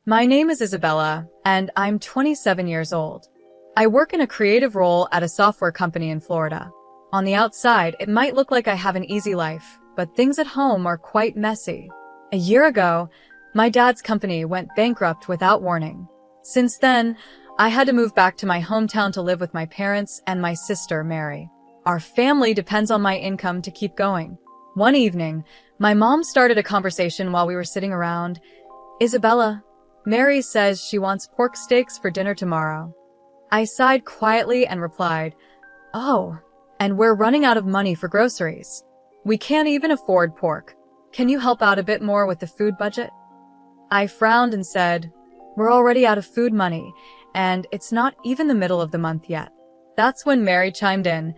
My name is Isabella, and I'm 27 years old. I work in a creative role at a software company in Florida. On the outside, it might look like I have an easy life, but things at home are quite messy. A year ago, my dad's company went bankrupt without warning. Since then, I had to move back to my hometown to live with my parents and my sister, Mary. Our family depends on my income to keep going. One evening, my mom started a conversation while we were sitting around. Isabella, Mary says she wants pork steaks for dinner tomorrow. I sighed quietly and replied, "Oh, and we're running out of money for groceries. We can't even afford pork. Can you help out a bit more with the food budget?" I frowned and said, "We're already out of food money, and it's not even the middle of the month yet." That's when Mary chimed in,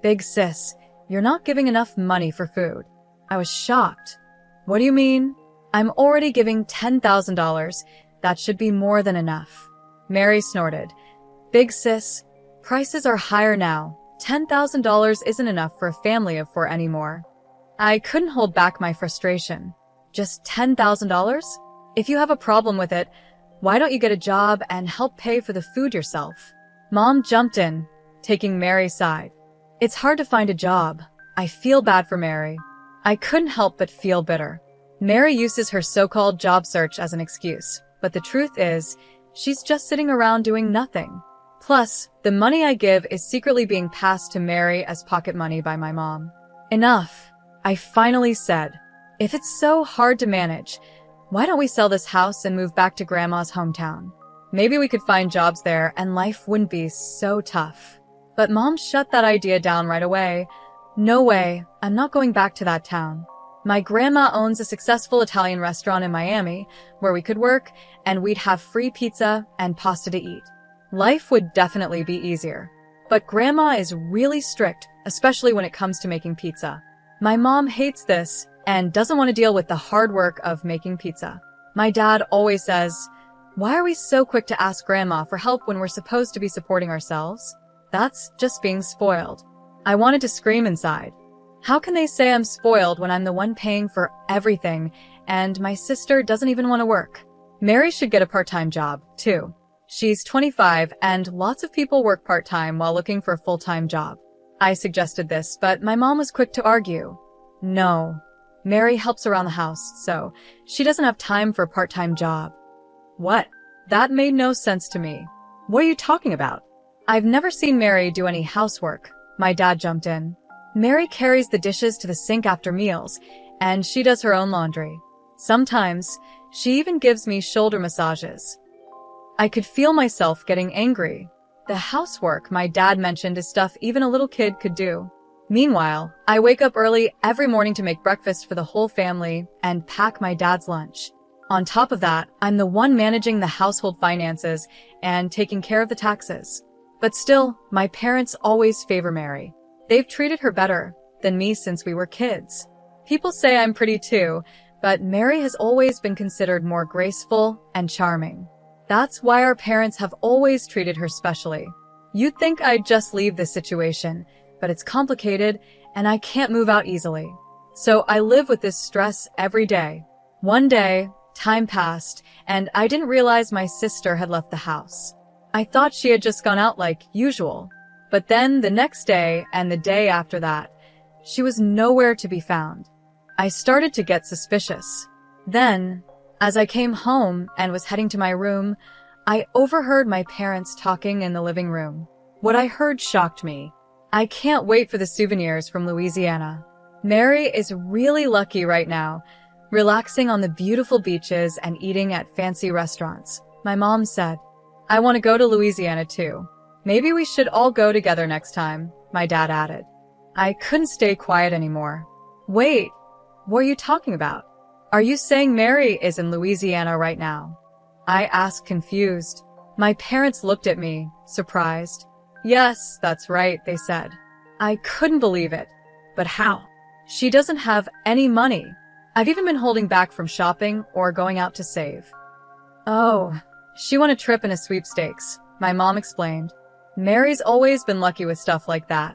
"Big sis, you're not giving enough money for food." I was shocked. "What do you mean? I'm already giving $10,000. That should be more than enough." Mary snorted. "Big sis, prices are higher now. $10,000 isn't enough for a family of four anymore." I couldn't hold back my frustration. "Just $10,000? If you have a problem with it, why don't you get a job and help pay for the food yourself?" Mom jumped in, taking Mary's side. "It's hard to find a job. I feel bad for Mary." I couldn't help but feel bitter. Mary uses her so-called job search as an excuse, but the truth is, she's just sitting around doing nothing. Plus, the money I give is secretly being passed to Mary as pocket money by my mom. "Enough," I finally said. "If it's so hard to manage, why don't we sell this house and move back to Grandma's hometown? Maybe we could find jobs there and life wouldn't be so tough." But Mom shut that idea down right away. "No way, I'm not going back to that town. My grandma owns a successful Italian restaurant in Miami where we could work and we'd have free pizza and pasta to eat. Life would definitely be easier. But Grandma is really strict, especially when it comes to making pizza. My mom hates this and doesn't want to deal with the hard work of making pizza. My dad always says, 'Why are we so quick to ask Grandma for help when we're supposed to be supporting ourselves?' That's just being spoiled." I wanted to scream inside. How can they say I'm spoiled when I'm the one paying for everything and my sister doesn't even want to work? Mary should get a part-time job, too. She's 25 and lots of people work part-time while looking for a full-time job. I suggested this, but my mom was quick to argue. "No, Mary helps around the house, so she doesn't have time for a part-time job." What? That made no sense to me. "What are you talking about? I've never seen Mary do any housework." My dad jumped in. "Mary carries the dishes to the sink after meals, and she does her own laundry. Sometimes, she even gives me shoulder massages." I could feel myself getting angry. The housework my dad mentioned is stuff even a little kid could do. Meanwhile, I wake up early every morning to make breakfast for the whole family and pack my dad's lunch. On top of that, I'm the one managing the household finances and taking care of the taxes. But still, my parents always favor Mary. They've treated her better than me since we were kids. People say I'm pretty too, but Mary has always been considered more graceful and charming. That's why our parents have always treated her specially. You'd think I'd just leave this situation, but it's complicated and I can't move out easily. So I live with this stress every day. One day, time passed, and I didn't realize my sister had left the house. I thought she had just gone out like usual. But then the next day and the day after that, she was nowhere to be found. I started to get suspicious. Then, as I came home and was heading to my room, I overheard my parents talking in the living room. What I heard shocked me. I can't wait for the souvenirs from Louisiana. Mary is really lucky right now, relaxing on the beautiful beaches and eating at fancy restaurants. My mom said, "I want to go to Louisiana too. Maybe we should all go together next time," my dad added. I couldn't stay quiet anymore. "Wait, what are you talking about? Are you saying Mary is in Louisiana right now?" I asked, confused. My parents looked at me, surprised. "Yes, that's right," they said. I couldn't believe it. "But how? She doesn't have any money. I've even been holding back from shopping or going out to save." "Oh, she won a trip in a sweepstakes," my mom explained. "Mary's always been lucky with stuff like that."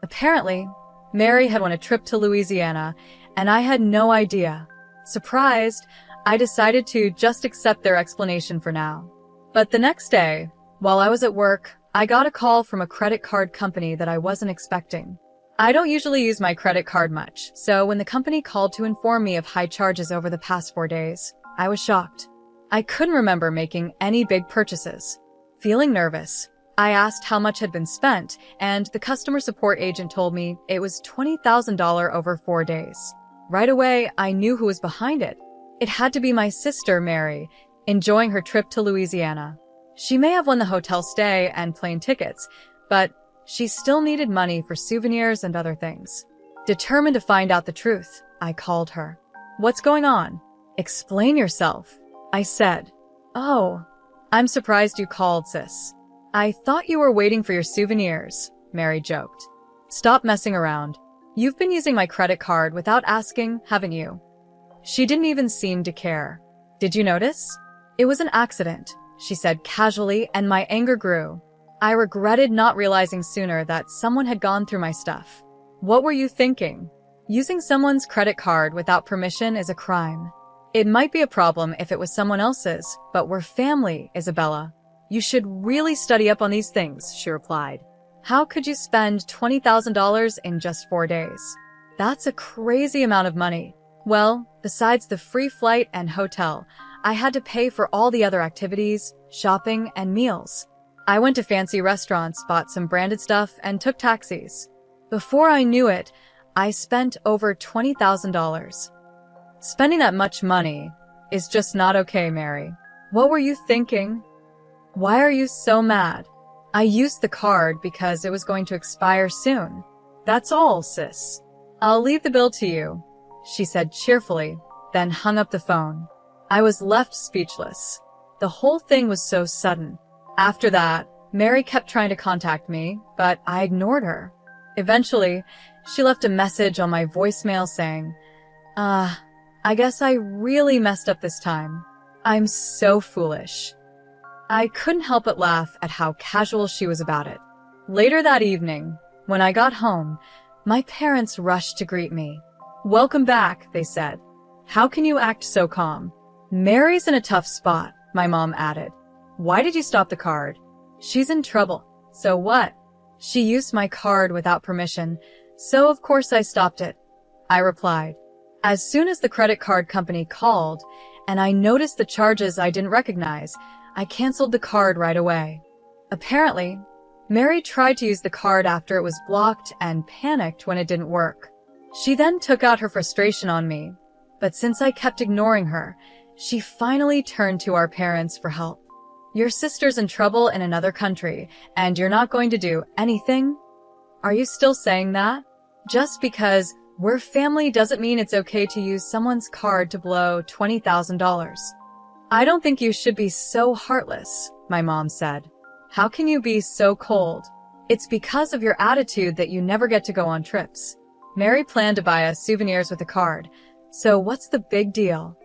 Apparently, Mary had won a trip to Louisiana, and I had no idea. Surprised, I decided to just accept their explanation for now. But the next day, while I was at work, I got a call from a credit card company that I wasn't expecting. I don't usually use my credit card much, so when the company called to inform me of high charges over the past 4 days, I was shocked. I couldn't remember making any big purchases. Feeling nervous, I asked how much had been spent, and the customer support agent told me it was $20,000 over 4 days. Right away, I knew who was behind it. It had to be my sister, Mary, enjoying her trip to Louisiana. She may have won the hotel stay and plane tickets, but she still needed money for souvenirs and other things. Determined to find out the truth, I called her. "What's going on? Explain yourself," I said. "Oh, I'm surprised you called, sis. I thought you were waiting for your souvenirs," Mary joked. "Stop messing around. You've been using my credit card without asking, haven't you?" She didn't even seem to care. "Did you notice?" "It was an accident," she said casually, and my anger grew. I regretted not realizing sooner that someone had gone through my stuff. What were you thinking? Using someone's credit card without permission is a crime. It might be a problem if it was someone else's, but we're family, Isabella. You should really study up on these things, she replied. How could you spend $20,000 in just 4 days? That's a crazy amount of money. Well, besides the free flight and hotel, I had to pay for all the other activities, shopping, and meals. I went to fancy restaurants, bought some branded stuff, and took taxis. Before I knew it, I spent over $20,000. Spending that much money is just not okay, Mary. What were you thinking? Why are you so mad? I used the card because it was going to expire soon. That's all, sis. I'll leave the bill to you, she said cheerfully, then hung up the phone. I was left speechless. The whole thing was so sudden. After that, Mary kept trying to contact me, but I ignored her. Eventually, she left a message on my voicemail saying, I guess I really messed up this time. I'm so foolish. I couldn't help but laugh at how casual she was about it. Later that evening, when I got home, my parents rushed to greet me. Welcome back, they said. How can you act so calm? Mary's in a tough spot, my mom added. Why did you stop the card? She's in trouble. So what? She used my card without permission, so of course I stopped it, I replied. As soon as the credit card company called, and I noticed the charges I didn't recognize, I canceled the card right away. Apparently, Mary tried to use the card after it was blocked and panicked when it didn't work. She then took out her frustration on me, but since I kept ignoring her, she finally turned to our parents for help. Your sister's in trouble in another country, and you're not going to do anything? Are you still saying that? Just because we're family doesn't mean it's okay to use someone's card to blow $20,000. I don't think you should be so heartless, my mom said. How can you be so cold? It's because of your attitude that you never get to go on trips. Mary planned to buy us souvenirs with the card, so what's the big deal?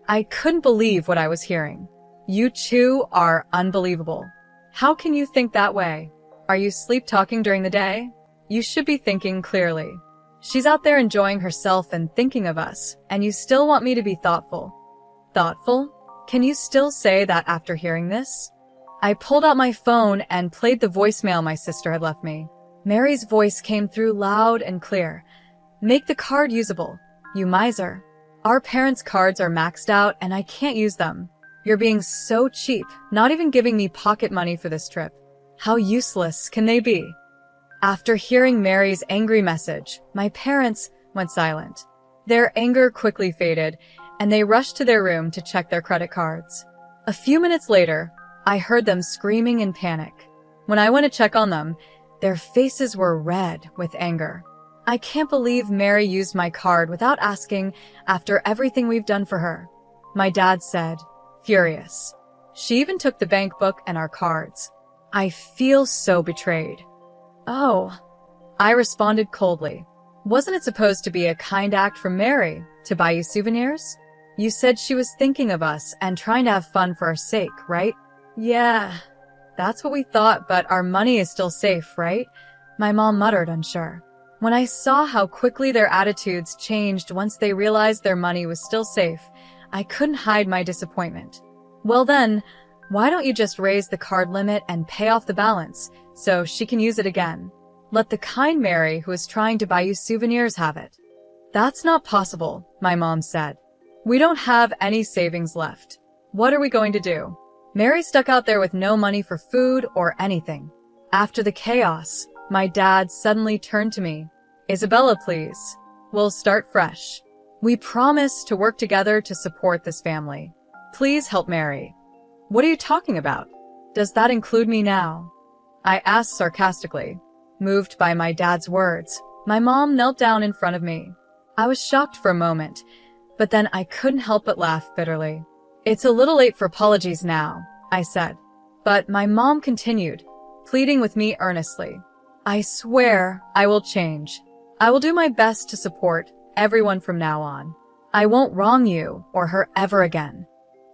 I couldn't believe what I was hearing. You two are unbelievable. How can you think that way? Are you sleep-talking during the day? You should be thinking clearly. She's out there enjoying herself and thinking of us, and you still want me to be thoughtful. Thoughtful? Can you still say that after hearing this? I pulled out my phone and played the voicemail my sister had left me. Mary's voice came through loud and clear. Make the card usable, you miser. Our parents' cards are maxed out and I can't use them. You're being so cheap, not even giving me pocket money for this trip. How useless can they be? After hearing Mary's angry message, my parents went silent. Their anger quickly faded, and they rushed to their room to check their credit cards. A few minutes later, I heard them screaming in panic. When I went to check on them, their faces were red with anger. I can't believe Mary used my card without asking after everything we've done for her, my dad said, furious. She even took the bank book and our cards. I feel so betrayed. Oh, I responded coldly. Wasn't it supposed to be a kind act from Mary to buy you souvenirs? You said she was thinking of us and trying to have fun for our sake, right? Yeah, that's what we thought, but our money is still safe, right? My mom muttered, unsure. When I saw how quickly their attitudes changed once they realized their money was still safe, I couldn't hide my disappointment. Well then, why don't you just raise the card limit and pay off the balance so she can use it again? Let the kind Mary who is trying to buy you souvenirs have it. That's not possible, my mom said. We don't have any savings left. What are we going to do? Mary stuck out there with no money for food or anything. After the chaos, my dad suddenly turned to me. Isabella, please. We'll start fresh. We promise to work together to support this family. Please help Mary. What are you talking about? Does that include me now? I asked sarcastically. Moved by my dad's words, my mom knelt down in front of me. I was shocked for a moment, but then I couldn't help but laugh bitterly. It's a little late for apologies now, I said. But my mom continued, pleading with me earnestly. I swear I will change. I will do my best to support everyone from now on. I won't wrong you or her ever again.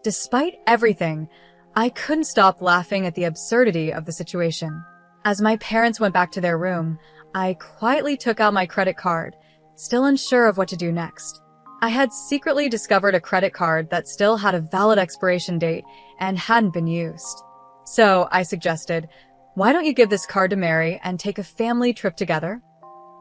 Despite everything, I couldn't stop laughing at the absurdity of the situation. As my parents went back to their room, I quietly took out my credit card, still unsure of what to do next. I had secretly discovered a credit card that still had a valid expiration date and hadn't been used. So I suggested, why don't you give this card to Mary and take a family trip together?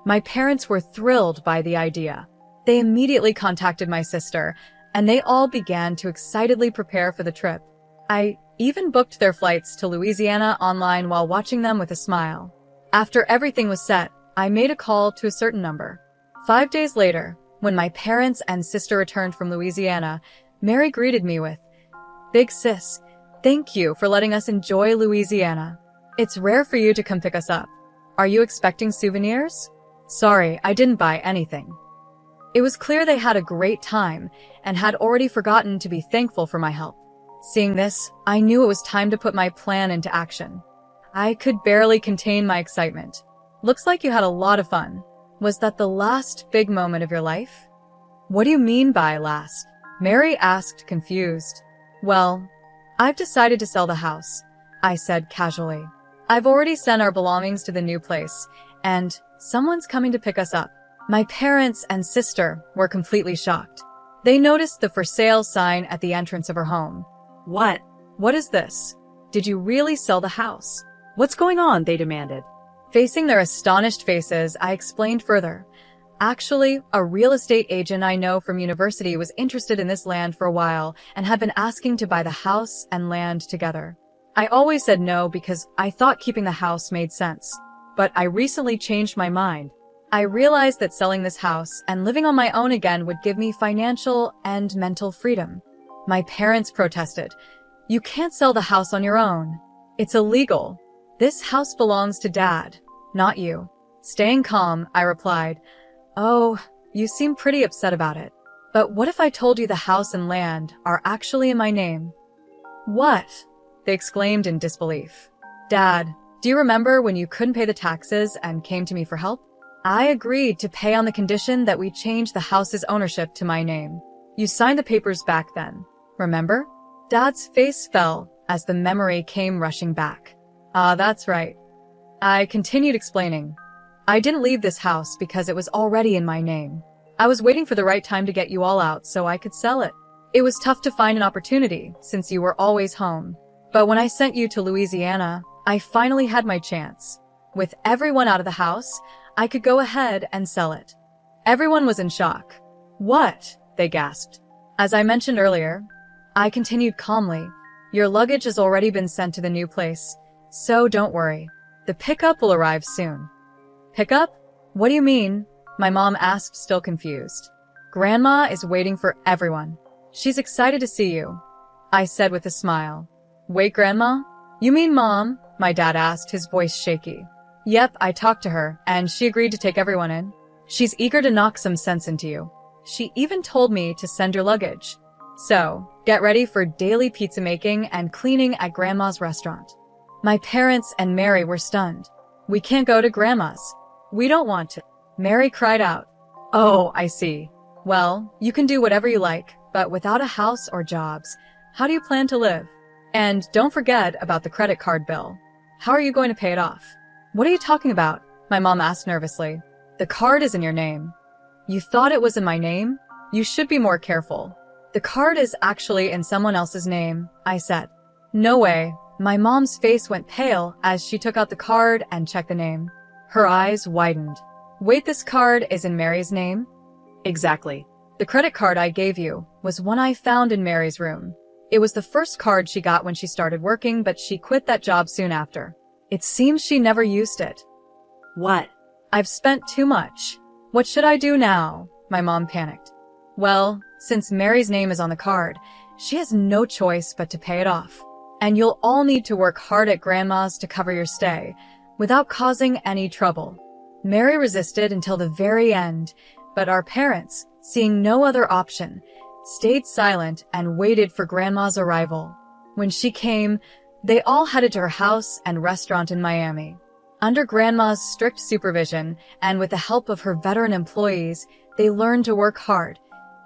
My parents were thrilled by the idea. They immediately contacted my sister, and they all began to excitedly prepare for the trip. I even booked their flights to Louisiana online while watching them with a smile. After everything was set, I made a call to a certain number. 5 days later, when my parents and sister returned from Louisiana, Mary greeted me with, "Big sis, thank you for letting us enjoy Louisiana. It's rare for you to come pick us up. Are you expecting souvenirs?" Sorry, I didn't buy anything. It was clear they had a great time and had already forgotten to be thankful for my help. Seeing this, I knew it was time to put my plan into action. I could barely contain my excitement. Looks like you had a lot of fun. Was that the last big moment of your life? What do you mean by last? Mary asked, confused. Well, I've decided to sell the house, I said casually. I've already sent our belongings to the new place, and someone's coming to pick us up. My parents and sister were completely shocked. They noticed the for sale sign at the entrance of her home. What is this? Did you really sell the house? What's going on? They demanded. Facing their astonished faces, I explained further. Actually, a real estate agent I know from university was interested in this land for a while and had been asking to buy the house and land together. I always said no because I thought keeping the house made sense. But I recently changed my mind. I realized that selling this house and living on my own again would give me financial and mental freedom. My parents protested. You can't sell the house on your own. It's illegal. This house belongs to Dad, not you. Staying calm, I replied, Oh, you seem pretty upset about it. But what if I told you the house and land are actually in my name? What? They exclaimed in disbelief. Dad, do you remember when you couldn't pay the taxes and came to me for help? I agreed to pay on the condition that we change the house's ownership to my name. You signed the papers back then, remember? Dad's face fell as the memory came rushing back. That's right. I continued explaining. I didn't leave this house because it was already in my name. I was waiting for the right time to get you all out so I could sell it. It was tough to find an opportunity since you were always home. But when I sent you to Louisiana, I finally had my chance. With everyone out of the house, I could go ahead and sell it. Everyone was in shock. What? They gasped. As I mentioned earlier, I continued calmly. Your luggage has already been sent to the new place, so don't worry. The pickup will arrive soon. Pickup? What do you mean? My mom asked, still confused. Grandma is waiting for everyone. She's excited to see you, I said with a smile. Wait, Grandma? You mean Mom? My dad asked, his voice shaky. Yep, I talked to her, and she agreed to take everyone in. She's eager to knock some sense into you. She even told me to send your luggage. So, get ready for daily pizza making and cleaning at Grandma's restaurant. My parents and Mary were stunned. We can't go to Grandma's. We don't want to. Mary cried out. Oh, I see. Well, you can do whatever you like, but without a house or jobs, how do you plan to live? And don't forget about the credit card bill. How are you going to pay it off? What are you talking about? My mom asked nervously. The card is in your name. You thought it was in my name? You should be more careful. The card is actually in someone else's name, I said. No way. My mom's face went pale as she took out the card and checked the name. Her eyes widened. Wait, this card is in Mary's name? Exactly. The credit card I gave you was one I found in Mary's room. It was the first card she got when she started working, but she quit that job soon after. It seems she never used it. What? I've spent too much. What should I do now? My mom panicked. Well, since Mary's name is on the card, she has no choice but to pay it off. And you'll all need to work hard at Grandma's to cover your stay, without causing any trouble. Mary resisted until the very end, but our parents, seeing no other option, stayed silent and waited for Grandma's arrival. When she came, they all headed to her house and restaurant in Miami. Under Grandma's strict supervision, and with the help of her veteran employees, they learned to work hard,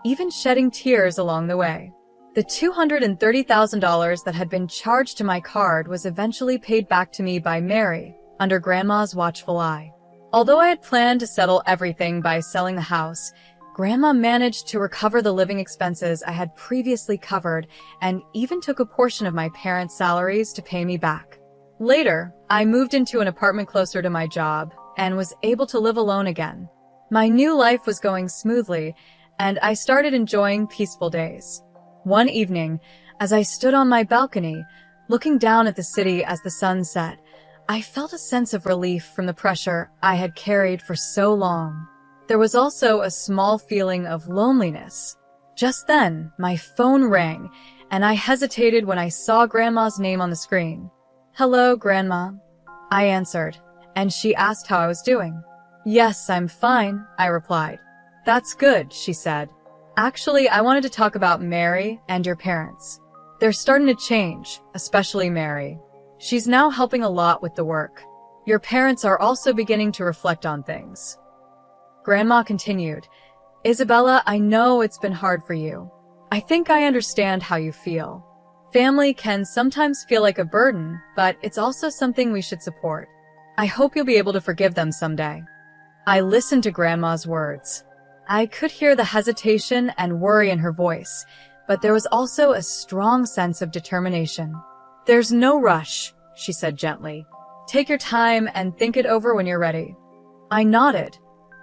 even shedding tears along the way. The $230,000 that had been charged to my card was eventually paid back to me by Mary, under Grandma's watchful eye. Although I had planned to settle everything by selling the house, Grandma managed to recover the living expenses I had previously covered and even took a portion of my parents' salaries to pay me back. Later, I moved into an apartment closer to my job and was able to live alone again. My new life was going smoothly, and I started enjoying peaceful days. One evening, as I stood on my balcony, looking down at the city as the sun set, I felt a sense of relief from the pressure I had carried for so long. There was also a small feeling of loneliness. Just then, my phone rang, and I hesitated when I saw Grandma's name on the screen. Hello, Grandma, I answered, and she asked how I was doing. Yes, I'm fine, I replied. That's good, she said. Actually, I wanted to talk about Mary and your parents. They're starting to change, especially Mary. She's now helping a lot with the work. Your parents are also beginning to reflect on things. Grandma continued, Isabella, I know it's been hard for you. I think I understand how you feel. Family can sometimes feel like a burden, but it's also something we should support. I hope you'll be able to forgive them someday. I listened to Grandma's words. I could hear the hesitation and worry in her voice, but there was also a strong sense of determination. There's no rush, she said gently. Take your time and think it over when you're ready. I nodded,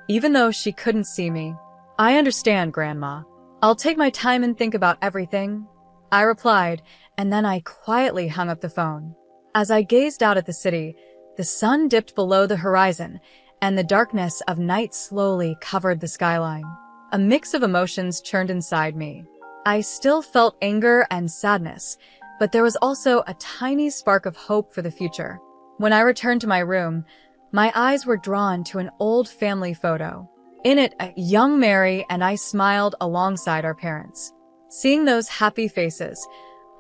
even though she couldn't see me. I understand, Grandma. I'll take my time and think about everything, I replied, and then I quietly hung up the phone. As I gazed out at the city, the sun dipped below the horizon, and the darkness of night slowly covered the skyline. A mix of emotions churned inside me. I still felt anger and sadness, but there was also a tiny spark of hope for the future. When I returned to my room, my eyes were drawn to an old family photo. In it, a young Mary and I smiled alongside our parents. Seeing those happy faces,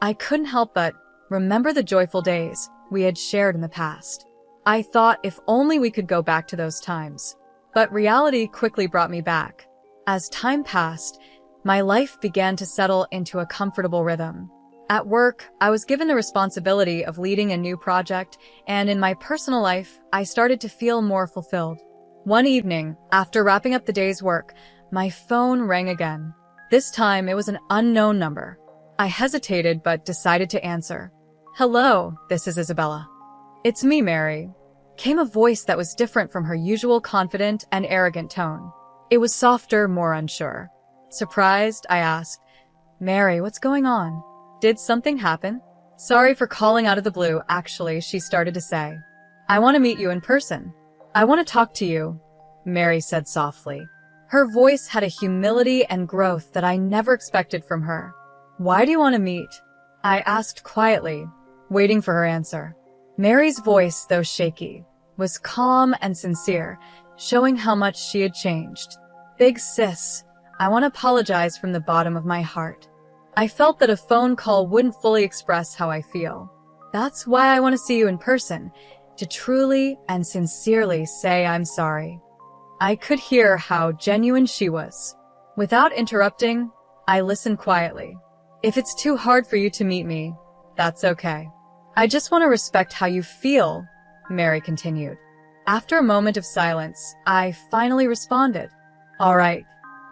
I couldn't help but remember the joyful days we had shared in the past. I thought if only we could go back to those times. But reality quickly brought me back. As time passed, my life began to settle into a comfortable rhythm. At work, I was given the responsibility of leading a new project, and in my personal life, I started to feel more fulfilled. One evening, after wrapping up the day's work, my phone rang again. This time, it was an unknown number. I hesitated but decided to answer. Hello, this is Isabella. It's me, Mary, came a voice that was different from her usual confident and arrogant tone. It was softer, more unsure. Surprised, I asked, Mary, what's going on? Did something happen? Sorry for calling out of the blue, actually, she started to say. I want to meet you in person. I want to talk to you, Mary said softly. Her voice had a humility and growth that I never expected from her. Why do you want to meet? I asked quietly, waiting for her answer. Mary's voice, though shaky, was calm and sincere, showing how much she had changed. Big sis, I want to apologize from the bottom of my heart. I felt that a phone call wouldn't fully express how I feel. That's why I want to see you in person, to truly and sincerely say I'm sorry. I could hear how genuine she was. Without interrupting, I listened quietly. If it's too hard for you to meet me, that's okay. I just want to respect how you feel, Mary continued. After a moment of silence, I finally responded. All right,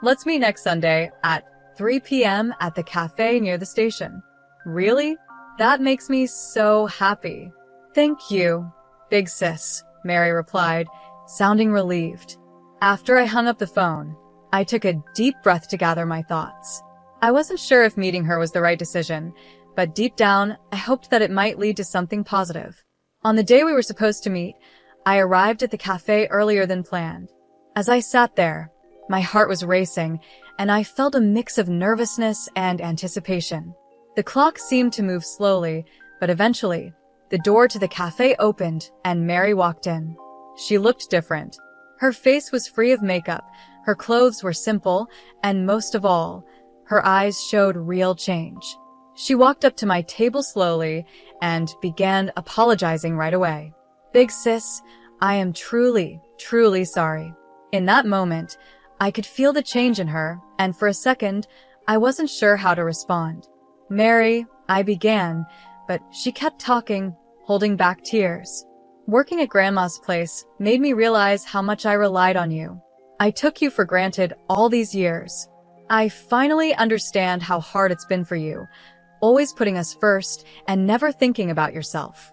let's meet next Sunday at 3 p.m. at the cafe near the station. Really? That makes me so happy. Thank you, big sis, Mary replied, sounding relieved. After I hung up the phone, I took a deep breath to gather my thoughts. I wasn't sure if meeting her was the right decision, but deep down, I hoped that it might lead to something positive. On the day we were supposed to meet, I arrived at the cafe earlier than planned. As I sat there, my heart was racing, and I felt a mix of nervousness and anticipation. The clock seemed to move slowly, but eventually, the door to the cafe opened and Mary walked in. She looked different. Her face was free of makeup, her clothes were simple, and most of all, her eyes showed real change. She walked up to my table slowly and began apologizing right away. Big sis, I am truly sorry. In that moment, I could feel the change in her, and for a second, I wasn't sure how to respond. Mary, I began, but she kept talking, holding back tears. Working at Grandma's place made me realize how much I relied on you. I took you for granted all these years. I finally understand how hard it's been for you, always putting us first and never thinking about yourself.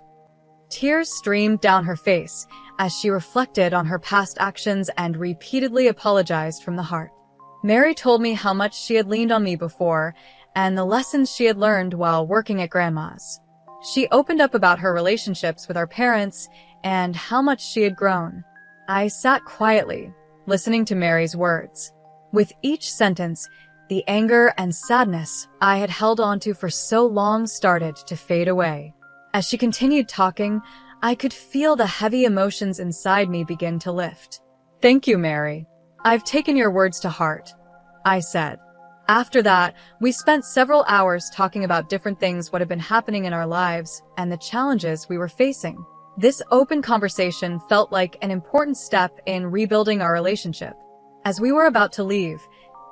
Tears streamed down her face as she reflected on her past actions and repeatedly apologized from the heart. Mary told me how much she had leaned on me before and the lessons she had learned while working at Grandma's. She opened up about her relationships with our parents and how much she had grown. I sat quietly, listening to Mary's words. With each sentence, the anger and sadness I had held onto for so long started to fade away. As she continued talking, I could feel the heavy emotions inside me begin to lift. Thank you, Mary. I've taken your words to heart, I said. After that, we spent several hours talking about different things what had been happening in our lives and the challenges we were facing. This open conversation felt like an important step in rebuilding our relationship. As we were about to leave,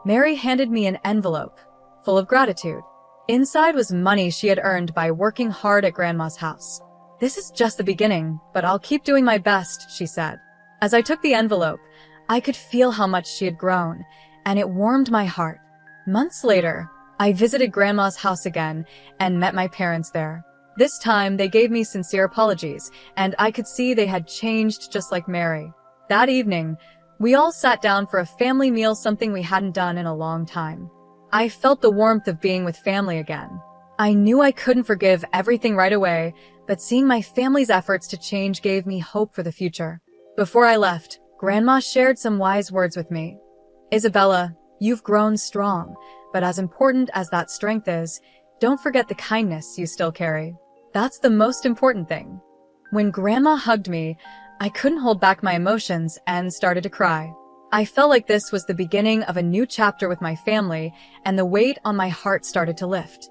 Mary handed me an envelope full of gratitude. Inside was money she had earned by working hard at Grandma's house. This is just the beginning, but I'll keep doing my best, she said. As I took the envelope, I could feel how much she had grown, and it warmed my heart. Months later, I visited Grandma's house again and met my parents there. This time, they gave me sincere apologies, and I could see they had changed just like Mary. That evening, we all sat down for a family meal, something we hadn't done in a long time. I felt the warmth of being with family again. I knew I couldn't forgive everything right away, but seeing my family's efforts to change gave me hope for the future. Before I left, Grandma shared some wise words with me. Isabella, you've grown strong, but as important as that strength is, don't forget the kindness you still carry. That's the most important thing. When Grandma hugged me, I couldn't hold back my emotions and started to cry. I felt like this was the beginning of a new chapter with my family, and the weight on my heart started to lift.